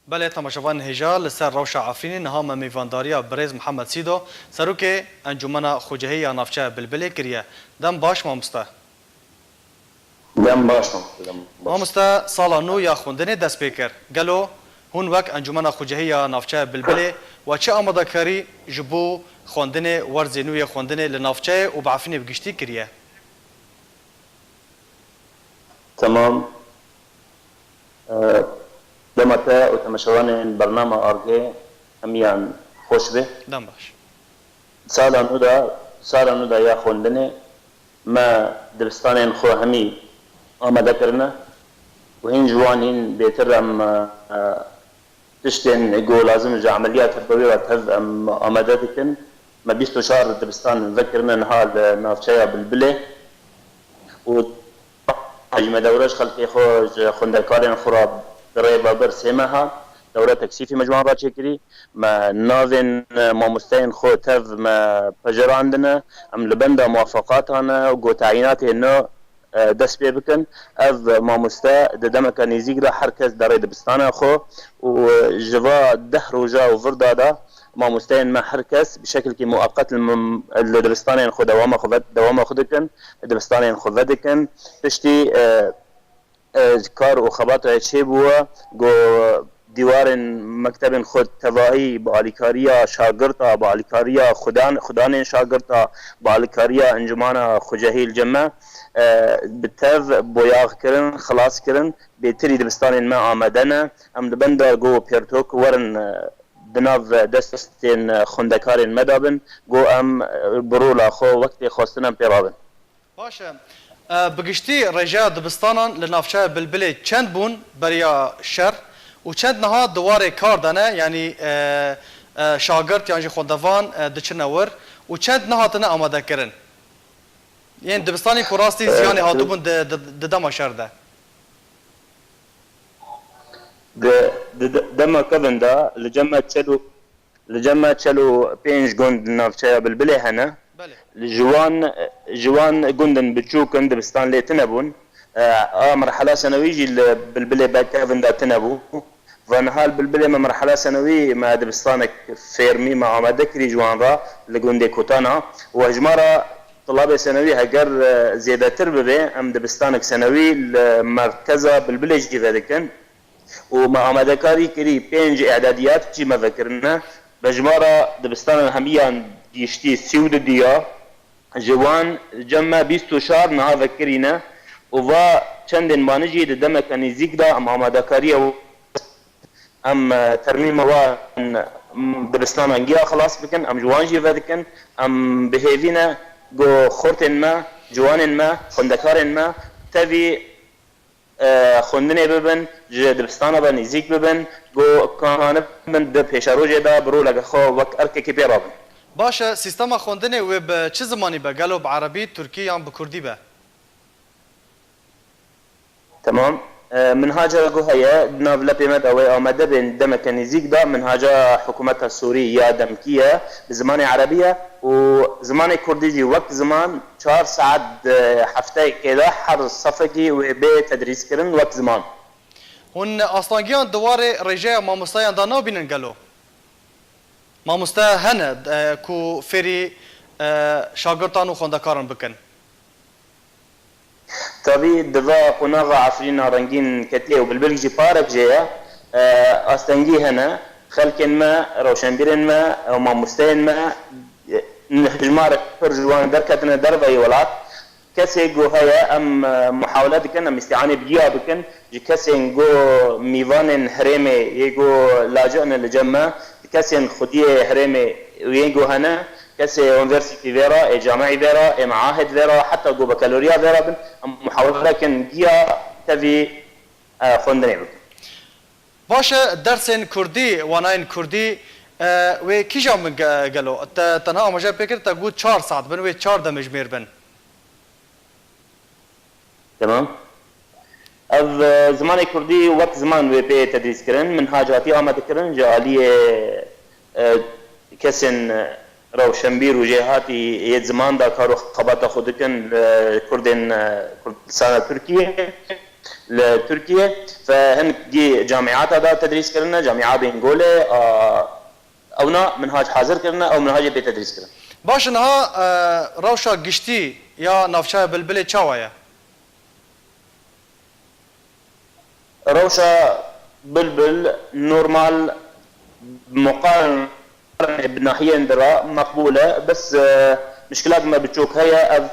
بله تماشاوان هجا لسر روشا عفرینی نهام میوانداریا برز محمد سیدو سروک انجمن خوجهی نافچه بلبلی کریه دم باش مامستا دم باشم مامستا سالا نو یا خوندنی دست پیکر گلو هون وک انجمن خوجهی نافچه بلبلی و چه آماده کاری جبو خوندنی ورزی نوی خوندنی لنافچه و بعفینی بگشتی کریه تمام. دمتا وتمشوان برنامج أرجع أميان خوش به دم باش سالا نودا يا خوندني ما دبستانين خو همي آماده کرنا و هین جوانين بيترم تشتين يقول لازم جو عمليات تربوية وتهذ آماده دكن ما 20 شهر دبستان ذكرنا نهال نافشايا بالبلة و حجم دورش خلقي خوش خوندكارين خراب درای بابر سیمها دوره تکسیفی مجموعه را چکری ما ناوین ما مستعین خود تف ما پجراندنا ام لبنده موافقاتنا و تعیینات نو دست پی بکن اف ما مستا دمک نزیک را هر کس درای دبستان خو و جوا ده روزا و وردادا ما مستعین ما هر کس بشکل کی مؤقت الدبستان خود دوام خود کن دبستان خود کن پشتی کار و خبات چه بوا گو دیوار مکتب خود تواهی با علیکاریا شاگرتا با علیکاریا خدان شاگرتا با علیکاریا انجمان خوجهی الجمع بتو بویاغ کرن خلاص کرن بهتری دبستان ما آمدنه ام دبنده گو پیرتوک ورن بناف دستین خوندکارین مدابن گو ام برولا خو وقتی خواستنم پیرابن باشه بگشتی رجا دبستانان لنافچه بلبلی چند بون بریا شر و چند نها دواره کار دانه یعنی شاگرد یعنی خوندوان دچنور و چند نها تنه آماده کرن یعنی دبستانی کراستی زیانی هاتو بون دما شر ده دما کبن دا لجمع چلو پینج گوند نافچه بلبلی هنه جوان جندن بتشوكن دبستان لي تنبون مرحله سنويه جي بالبلي باكافن دا تنبو فنهال بالبلي مرحله سنويه ما دبستانك فيرمي مع مدكري جوان را لجندي كوتانا وهجمره طلاب سنوي هجر زياده تربه ام دبستانك سنوي مركزه بالبلي جي ذلكن ومع مدكاري كري بينج اعداديات جي ما ذكرنا بجمره دبستان الهميان ديشتي سيود ديا جوان جمع 20 شهر نها ذكرينا وفا چندن مانجي دمك نزيك دا ام آماده كاريه ام ترميم وان دبستان انجيا خلاص بكن ام جوان جي ذكن ام بهيفينا جو خورتن ما جوانن ما خوندكارن ما تبي خوندنه ببن دبستان با نزيك ببن جو كان من د پیشروج دا برو لگه خو وک ارکه کی پیرابن باشه سیستم خوندنه و به چه زمانی به گلو بعربی ترکی یا به کردی به تمام منهاج رجو هيا ناف لبيمت او آمده بين دمك نزيك دا منهاج حكومتها السورية دمكية بزمان عربية وزمان كردي وقت زمان 4 ساعات هفته كده حر صفقي وبي تدريس كرن وقت زمان هون اصلاگیان دواره رجاء ما مستایان دا نبینن گلو ما مستا هنه کو فری شاگردان و خوندکاران بکن طبي دفا قناغ عفرين رنجين كتلي وبالبلجي بارك جاية أستنجي هنا خلق ما روشنبيرن ما أو ما مستين ما نحجمارك فرجوان دركتنا دربي ولات كسي جو هيا ام محاولات كنا مستعانه بجيا بكن جي كسي جو ميوان هرمي يجو لاجئنا لجمع كسي خديه هرمي ويجو هنا كسي يونيفرسيتي فيرا جامعي فيرا معاهد فيرا حتى جو بكالوريا فيرا بن محاولات كن جيا تبي خوندني بكن باشه درسن كردي واناين كردي و كيجا من قالوا تنها مجال بكر تقول 4 ساعات بن و 4 دمجمير بن تمام اف زمان كردي وقت زمان وي بي تدريس كرن منهاجاتي آمد كرن جاليه كسن روشنبير وجهاتي يد زمان دا كارو خبات خودكن كردن كردستان تركيا لتركيا فهن جي جامعات هذا تدريس كرنا جامعة بنغولي اونا منهاج حاضر كرنا او منهاج بي تدريس كرنا باش انها روشا گشتي يا نافچه بلبل چاوايا روشا بلبل نورمال مقارنة بالناحية اندرا مقبولة بس مشكلات ما بتشوك هي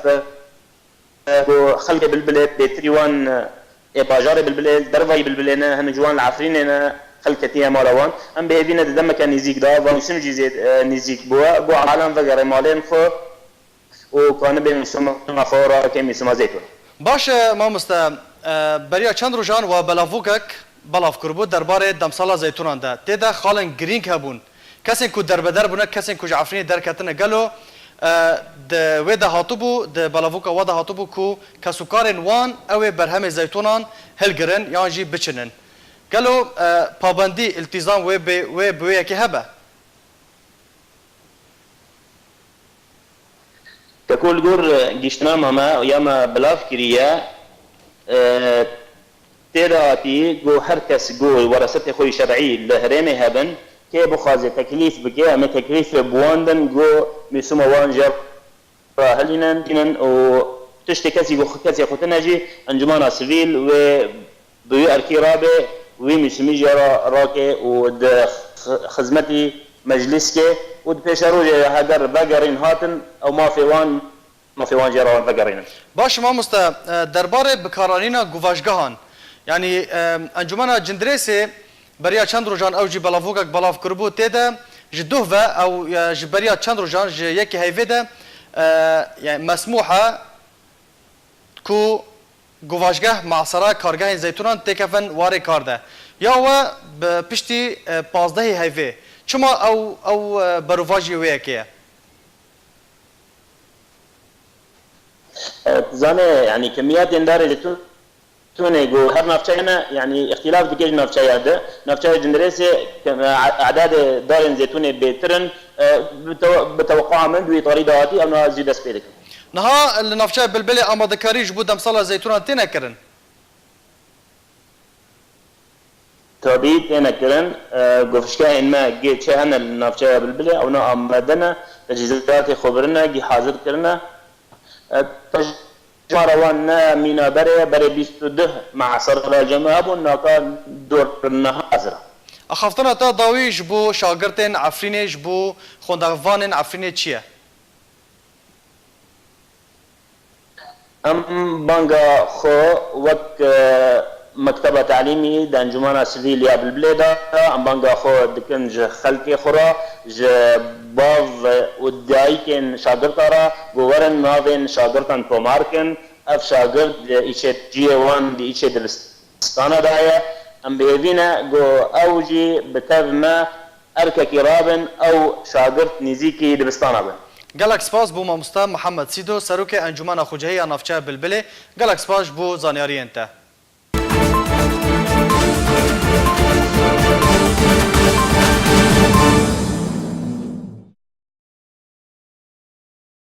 خلق بلبلة بتريوان باجاري بلبلة درفاي بلبلة هن جوان العفرين خلقتيها مالوان ام بهذينا دم كان نزيك دا ومسم جيزيت نزيك بوا عالم وغير مالين خو وكان بين سما خورا كم سما زيتون باش ما مستا بریا چند روزان و بلاوکک بلاف کربو درباره دمسالا زیتونان ده تدا خالن گرینگ هبون کسی کو دربدر بونه کسی کو جعفرین در کتنه گلو د ودا هاتبو د بلاوکا ودا هاتبو کو کسوکارن وان او برهم زیتونان هلگرن یانجی بچنن گلو پابندی التزام و به کی هبه كقول جور جشنا ماما ياما بلاف كريا تيراتي جو هركس جو ورثته خوي شرعي لهرمي هبن كي بخازي تكليف بكي اما تكليف بواندن جو مسوما وانجر هلينا تنن او تشتي كسي جو كسي خوتناجي انجمانا سيفيل و بيو اركي رابي ومسمي جرا راكي ود خدمتي مجلسكي ود بيشروج هدر بقرين هاتن او ما في وان جيران بقرين باش ما مستا درباره بکارانینا گواژگاهان یعنی انجمنا جندريسي بریا چند روزان او جی بلاوکک بلاف کربو تدا جدوه و او جبریا چند روزان ج یکی هیوده يعني مسموحه کو گواژگاه معصره کارگاه زیتونان تکفن واره کارده یا و پشتی 15 هیوه چما او بروواجی ویکیه زانه يعني كميات اندار توني جو هر نافشانا يعني اختلاف دكيج نافشايا ده نافشايا جندريسي اعداد دار زيتوني بترن بتوقع من دوي طريقاتي او زيد سبيدك نها النافشايا بلبلي امادكاري جبو دمصاله زيتونان تينا كرن تابي تينا كرن قفشكا انما جي شهنا النافشايا بلبلي او نا امدنا تجهيزات خبرنا جي حاضر كرنا جاروان مينا بري 22 مع صرف الجماعة ونقال دور النهازرة اخافتنا تا داوي جبو شاگرتن عفرینه جبو خوندوانن عفرینه چیه ام بانگا خو وك مكتبة تعليمي دانجمانا سيفيليا بالبلادة ام بانگا خو دكن ج خلقي خورا ج باف ودايكن شاگرتارا گورن ناوين شاگرتن توماركن اف شاگرد ايشت جي 1 دي ايشت دلستانا دايا ام بيبينا جو اوجي بتاv ما اركا كرابن او شاگرد نزيكي دلستانا بن گلک سپاس بو مامستا محمد سیدو سروک انجمن خوجهی نافچه بلبله گلک سپاس بو زانیاری انته